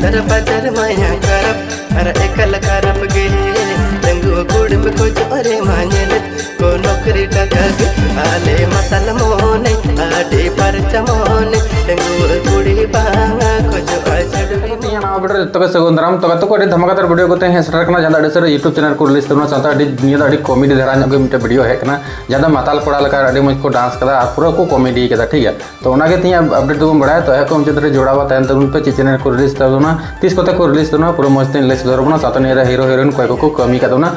तर बाजार माया करप अर एकल करप गे तंगु कुड़ में को जोरे मानेल को नौकरी टका गे आले मसल मोने आडे पर चमोने तंगु कुड़ी बांगा को जो अचड़वी ना बेटा तो सगुंदराम तो को धमाकादार वीडियो को तेज सेटर करना जहाँ सर यूट्यूब चैनल को रिलीज तबना साथ कॉमेडी धारा मिट्टे वीडियो हेकना जहाँ माताल कोड़ा लेका मज को डांस कदा पूरा को कॉमेडी कदा ठीक है तो तीन अपडेट तो बड़ा तो है को मुझे जोड़ा तैन तब पे ची चैनल को रिलीज तबना तीस कोते को रिलीज तबना पूरा मज तीन लै सदरबना साथ हीरो हीरोइन कोई को कमी कदना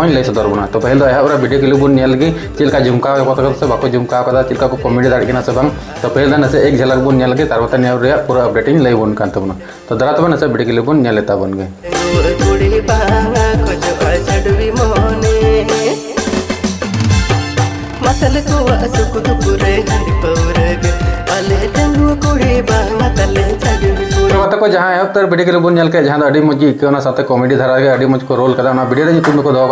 लै सदरबना तो पहले तो वीडियो के लिए बन लगे चलका झुमका से बाको झुमका चलका को कॉमेडी दाड़ा से तो पहले ना एक झलक बन लगे तार पूरा अपडेट लै बन तबना तो दरा तब ना वीडियो के लिए बन लेता बन गए मसल को असुक दुपुरे पौरग अले टंगु कुड़ी बांगा तले चढ़वी तो को जहाँ एप तर वीडियो के लिए बन के जहाँ मज इकना साथ कॉमेडी धारा के मज को रोल करना वीडियो ᱧᱩᱛᱩᱢ को दो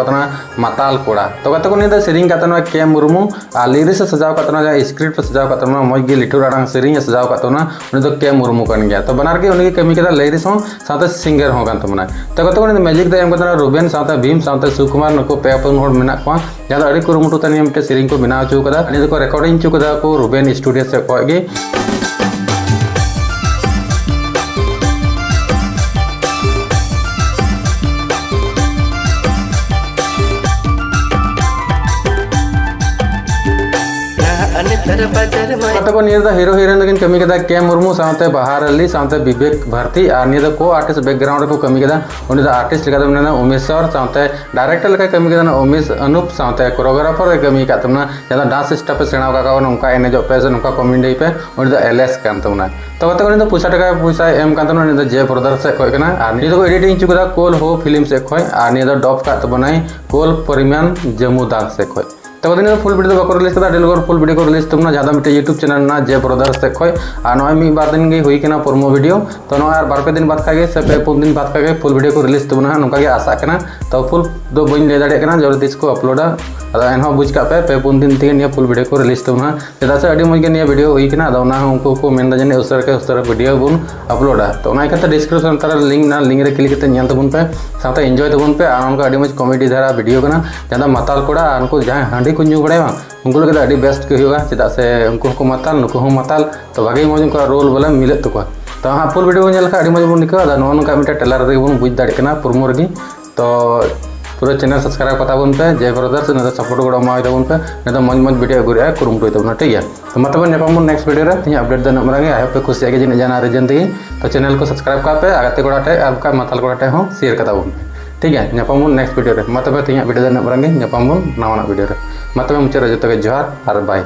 माताल कोड़ा तो कत को नहीं सेरिंग के मुर्मू और लिरिक्स सजाव स्क्रिप्ट सजाव मज लिठुर आड़ांग सेरिंग सजाव के मुर्मू कन गया तो बनार के उन्हें कमी के लिरिक्स साथ सिंगर होना तो कत को मैजिक रुबेन साथ भीम साथ सुकुमार नुको पे पुन मेना जहाँ कुरुमुटु मिट्टे सेरिंग को बनाव चुका को रेकॉर्डिंग चुका को रुबेन स्टूडियो से कोई को हीरो हीरोइन कमी के मुर्मू साथ बहार अली साथ विवेक भारती और को आर्टिस्ट बैकग्राउंड को कमी आर्टिस्ट उमेश्वर साथ डायरेक्टर कमी उमेश अनूप साथ कोरियोग्राफर कमी जहाँ डांस स्टेप सेणा नौका एनजो पे से नौका कॉमेडी पे एलएस तबना तो कत पैसा टका पैसा एम जे ब्रदर से खोना और को एडिटिंग चुका कोल हो फिल्म से खोई और डब का तबना कोल परिमाण जमुदाग से खोई तो फुल वीडियो बाको रिलीज कर फुल वीडियो को रिलीज तबना जहाँ मिट्टे यूट्यूब चैनल ना जे ब्रदर से खोई और नॉय मी बार दिन हुईना प्रोमो वीडियो तो नॉय बार दिन बाद खागे से पे पुन दिन बाद खागे फुल वीडियो को रिलीज तबना नौका आशा करना तो फुल दो बी लै दाड़ा जब तीस को अपलोडा अदा बुझ पे पुन दिन ते फुल वीडियो को रिलीज तबना चेदा से मज वीडियो हुईना उनको को मेन जानी उसर वीडियो बन अपलोडा तो डिस्क्रिप्शन तार लिंक ना लिंक रे क्लिक करते तबन पे साथ एंजॉय तबन पे और उनका मज कॉमेडी धारा वीडियो जहाँ माताल कोड़ा उनको जहाँ हांडी को न्यू बड़ा उनको लगे बेस्ट के होगा चेदा से उनको माताल नुको माताल तो भागे मज उनका रोल बोले मिले तक तो हाँ फुल वीडियो बन मज बन निका नौका मिट्टे टेलर बन बुझ दाड़ा प्रोमो रही तो पूरा चैनल सब्सक्राइब करता बन पे जय ब्रदर्स ने सपोर्ट को एमाबन पे नहीं मज मज वीडियो अगुआ कुरुमुटु तबना ठीक है तो मतलब नेक्स्ट वीडियो रे तीन अपडेट दे मांगे आई होप पे खुशी आगे जाना रीजन ती तो चैनल को सब्सक्राइब कर पे आगते कोड़ा टे माताल कोड़ा टे शेयर करता बन ठीक है नापाम नेक्स्ट वीडियो रे मतलब तीन वीडियो दे मांगे नापाम नवा वीडियो रे मतलब मुझे जो जोहार और बाय।